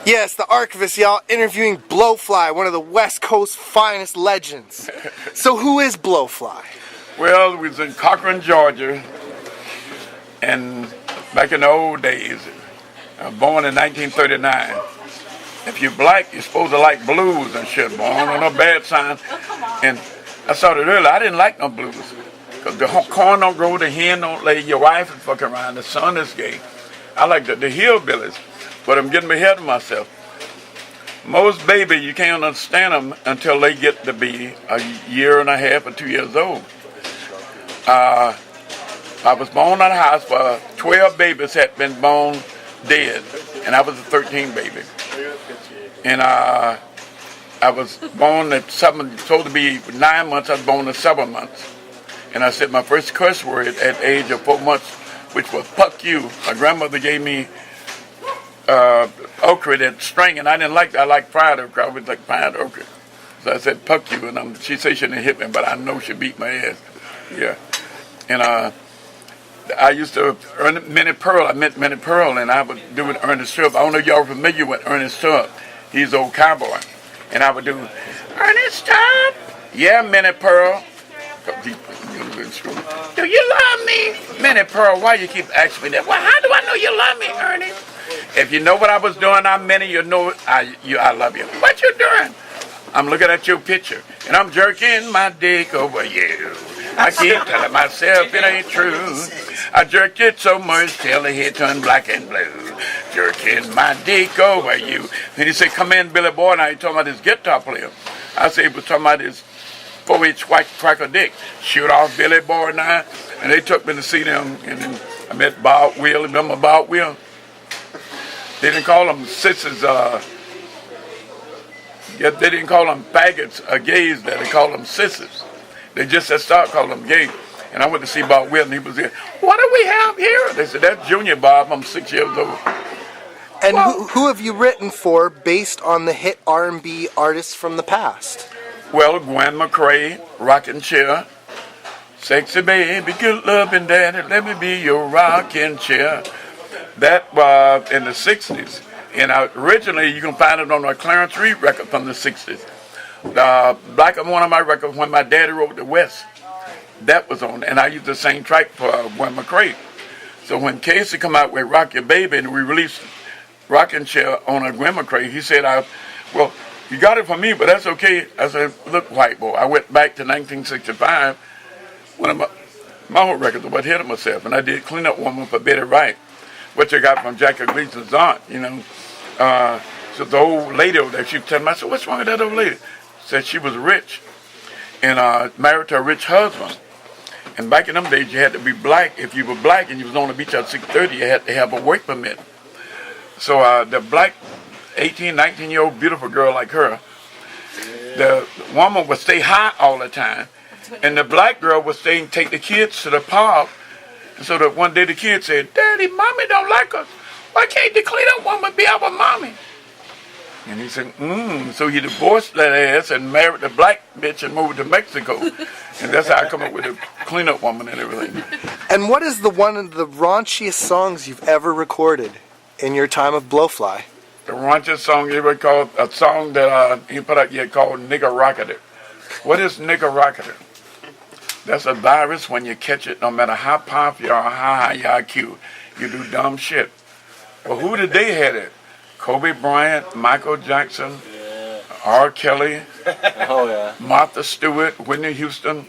Yes, the Archivest, y'all, interviewing Blowfly, one of the West Coast's finest legends. So who is Blowfly? Well, we was in Cochran, Georgia, and back in the old days, born in 1939. If you're black, you're supposed to like blues and shit, born on a bad sign. And I started early, I didn't like no blues. Because the corn don't grow, the hen don't lay, your wife is fucking around, the son is gay. I like the hillbillies, but I'm getting ahead of myself. Most babies, you can't understand them until they get to be a year and a half or 2 years old. I was born in a house where 12 babies had been born dead, and I was the 13th baby. And I was born at supposed to be 9 months, I was born at 7 months. And I said my first curse word at the age of 4 months, which was "fuck you." My grandmother gave me okra, that string, and I didn't like that. I like fried okra. I always like fried okra. So I said, "Fuck you," and she said she didn't hit me, but I know she beat my ass. Yeah. And I used to earn Minnie Pearl. I met Minnie Pearl, and I would do it Ernest Tubb. I don't know if y'all are familiar with Ernest Tubb. He's an old cowboy. And I would do, "Ernest Tubb, yeah, Minnie Pearl. Do you love me? Minnie Pearl, why you keep asking me that? Well, how do I know you love me, Ernie? If you know what I was doing, I'm Minnie, you know I love you. What you doing? I'm looking at your picture, and I'm jerking my dick over you. I keep telling myself it ain't true. I jerked it so much till the head turned black and blue. Jerking my dick over you." And he said, "Come in, Billy Boy." Now he talking about this guitar player. I said he was talking about his 4-inch white cracker dick. Shoot off Billy Boy now. And they took me to see them. And then I met Bob Will. Remember Bob Will? They didn't call them sissies. They didn't call them faggots or gays. They called them sissies. They just had started calling them gays. And I went to see Bob Will, and he was there. "What do we have here?" They said, "That's Junior Bob. I'm 6 years old." And who have you written for based on the hit R&B artists from the past? Well, Gwen McCrae, Rockin' Chair. "Sexy baby, good loving daddy, let me be your rocking chair." That was in the 60s. And originally, you can find it on a Clarence Reed record from the 60s. Black and one of my records, when my daddy wrote the West, that was on. And I used the same track for Gwen McCrae. So when Casey come out with "Rock Your Baby" and we released "Rockin' Chair" on a Gwen McCrae, he said, "Well, you got it from me, but that's okay." I said, "Look, white boy," I went back to 1965, one of my whole records was ahead of myself, and I did "Clean Up Woman" for Betty Wright, which I got from Jackie Gleason's aunt, you know. So the old lady over there, she was telling me, I said, "What's wrong with that old lady?" Said she was rich and married to a rich husband. And back in them days, you had to be black. If you were black and you was on the beach at 6:30, you had to have a work permit. So the black 18, 19-year-old beautiful girl like her, the woman would stay high all the time, and the black girl would stay and take the kids to the park. And so that one day the kid said, "Daddy, Mommy don't like us. Why can't the clean up woman be our mommy?" And he said, So he divorced that ass and married the black bitch and moved to Mexico. And that's how I come up with the cleanup woman and everything. And what is one of the raunchiest songs you've ever recorded in your time of Blowfly? The raunchiest song you ever called, a song that he put out yet called "Nigga Rocketer." What is Nigga Rocketer? That's a virus. When you catch it, no matter how powerful you are, how high your IQ, you do dumb shit. Well, who did they have it? Kobe Bryant, Michael Jackson, R. Kelly, Martha Stewart, Whitney Houston.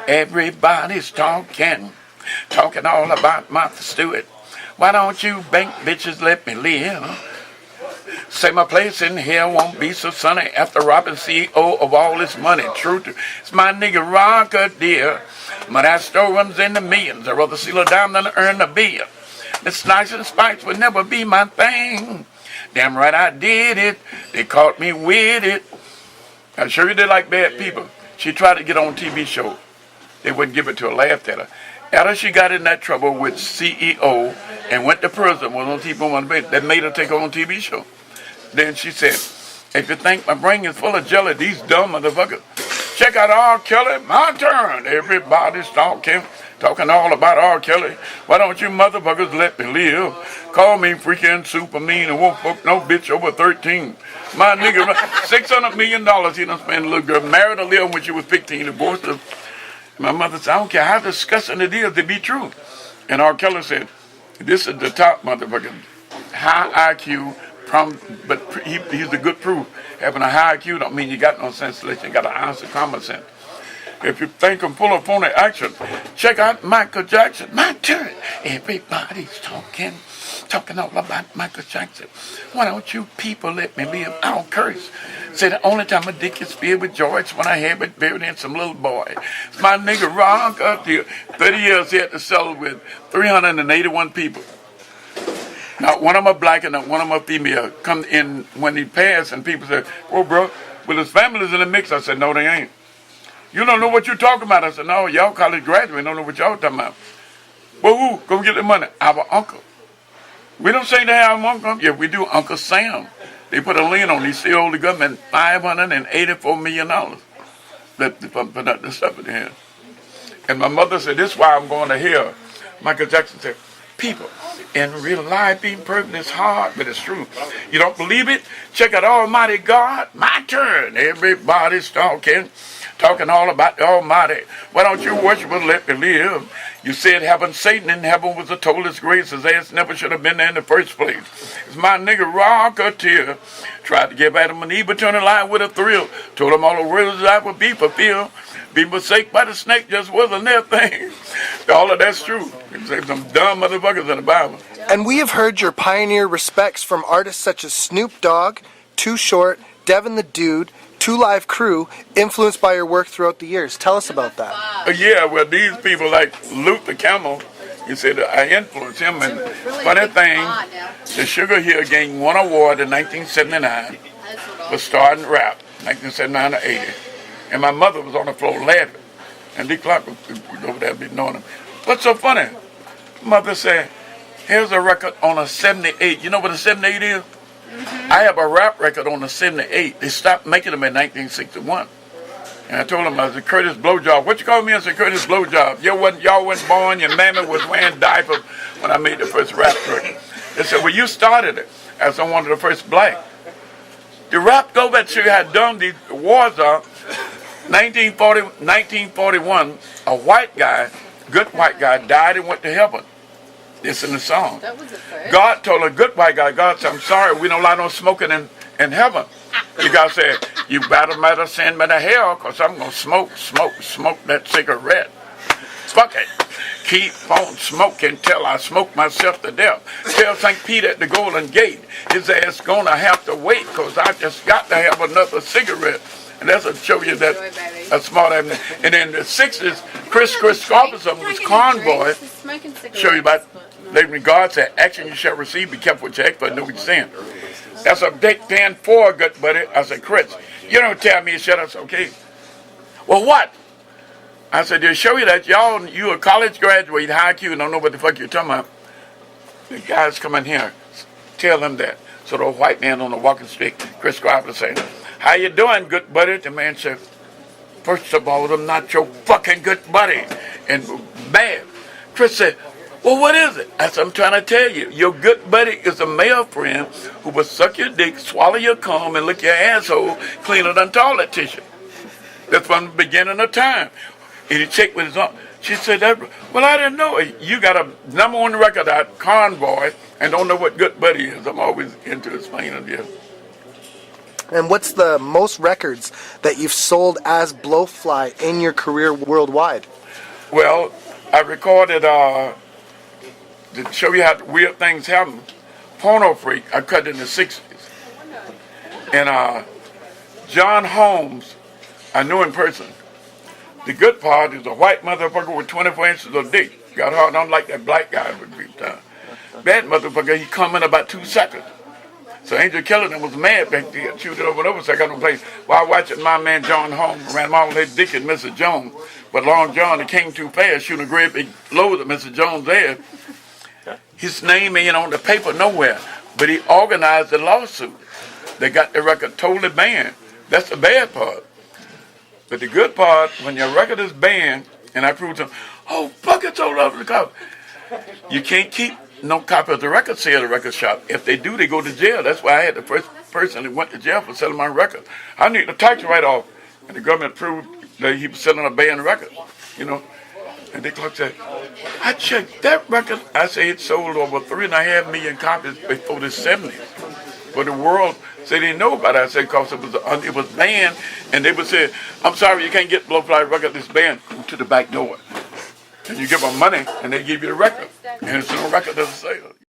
Everybody's talking all about Martha Stewart. Why don't you bank bitches let me live? Say my place in here won't be so sunny after robbing CEO of all this money. True, it's my nigga rocker, dear. My that store runs in the millions. I'd rather seal a dime than earn a bill. This nice and spice would never be my thing. Damn right I did it. They caught me with it. I sure you did like bad people. She tried to get on TV show. They wouldn't give it to her, laughed at her. After she got in that trouble with CEO and went to prison, was on TV, that made her take her own TV show. Then she said, "If you think my brain is full of jelly, these dumb motherfuckers, check out R. Kelly, my turn. Everybody's talking." talking all about R. Kelly. Why don't you motherfuckers let me live? Call me freaking super mean and won't fuck no bitch over 13. My nigga, $600 million he done spent a little girl, married a little when she was 15, divorced her. My mother said, I don't care how disgusting it is to be true. And R. Kelly said, this is the top motherfucker. High IQ, but he's the good proof. Having a high IQ don't mean you got no sense unless you got an ounce of common sense. If you think I'm full of phony action, check out Michael Jackson. My turn. Everybody's talking all about Michael Jackson. Why don't you people let me live? I don't curse. Say the only time my dick is filled with joy is when I have it buried in some little boy. My nigga Ron up here, 30 years he had to settle with 381 people. Not one of them a black and not one of them a female. Come in when he passed and people said, oh bro, well his family's in the mix. I said, no they ain't. You don't know what you're talking about. I said, no, y'all college graduates don't know what y'all talking about. Well, who? Go get the money. Our uncle. We don't say they have our uncle. Yeah, we do. Uncle Sam. They put a lien on. He still owed the government $584 million. For that the stuff in the hand. And my mother said, this is why I'm going to hell. Michael Jackson said, people, in real life, being perfect is hard, but it's true. You don't believe it? Check out Almighty God. My turn. Everybody's talking all about the Almighty. Why don't you worship and let me live? You said heaven, Satan in heaven was a total disgrace. His ass never should have been there in the first place. It's my nigga Rocketeer. Tried to give Adam and Eve eternal life with a thrill. Told them all the words of life would be fulfilled. Be forsaken by the snake just wasn't their thing. All of that's true. There's some dumb motherfuckers in the Bible. And we have heard your pioneer respects from artists such as Snoop Dogg, Too Short, Devin the Dude, Two Live Crew, influenced by your work throughout the years. Tell us about that. Yeah, well, these people like Luther Camel, he said, I influenced him. And funny thing, the Sugar Hill gained one award in 1979 for starting rap, 1979 to 80. And my mother was on the floor laughing. And Dick Clark was over there knowing him. What's so funny? Mother said, here's a record on a 78. You know what a 78 is? Mm-hmm. I have a rap record on the 78. They stopped making them in 1961. And I told them I was a Curtis Blowjob. What you call me? I said Curtis Blowjob. Y'all wasn't born. Your mammy was wearing diapers when I made the first rap record. They said, well, you started it. As I'm one of the first black. The rap go back to how dumb these wars are. 1941, a white guy, good white guy, died and went to heaven. It's in the song. That was the first. God told a good white guy, God said, I'm sorry, we don't allow no smoking in heaven. The guy said, you better send me to hell, because I'm going to smoke that cigarette. Fuck it. Keep on smoking till I smoke myself to death. Tell St. Peter at the Golden Gate, his ass going to have to wait, because I just got to have another cigarette. And that's to show you that a smart avenue. And in the 60s, Chris Christopherson was convoy. Show you about, God said, action you shall receive, be careful what you ask for, know what you're saying. That's a Dick 10-4, good buddy. I said, Chris, you don't tell me shut up, okay? Well, what? I said, they'll show you that you a college graduate, high IQ, don't know what the fuck you're talking about. The guys come in here, tell them that. So the white man on the walking stick, Chris Christopherson said, how you doing, good buddy? The man said, first of all, I'm not your fucking good buddy. And bam. Chris said, well, what is it? I said, I'm trying to tell you. Your good buddy is a male friend who will suck your dick, swallow your cum, and lick your asshole cleaner than toilet tissue. That's from the beginning of time. And he checked with his arm. She said, well, I didn't know. You got a #1 record out, Convoy, and don't know what good buddy is. I'm always into explaining this. And what's the most records that you've sold as Blowfly in your career worldwide? Well, I recorded, to show you how weird things happen, Porno Freak, I cut in the 60s. And John Holmes, I knew in person. The good part is a white motherfucker with 24 inches of dick. Got hard on like that black guy would be done. Bad motherfucker, he come in about 2 seconds. So Angel Kellerman was mad back there, chewed it over and over, so I got no place. While watching my man John Holmes ran him all that dick at Mr. Jones. But Long John, he came too fast, shooting a great big load at Mr. Jones' head. His name ain't on the paper nowhere, but he organized the lawsuit. They got the record totally banned. That's the bad part. But the good part, when your record is banned And I proved to them, oh, fuck it, sold out of the copy. You can't keep no copy of the record sale at the record shop. If they do, they go to jail. That's why I had the first person that went to jail for selling my record. I need the tax write-off. And the government proved that he was selling a banned record, you know. And the clerk said, I checked that record. I say it sold over 3.5 million copies before the 70s. But the world said they didn't know about it. I said because it was banned, and they would say, I'm sorry, you can't get Blowfly record this banned. Go to the back door. And you give them money, and they give you the record. And it's no record of the sale.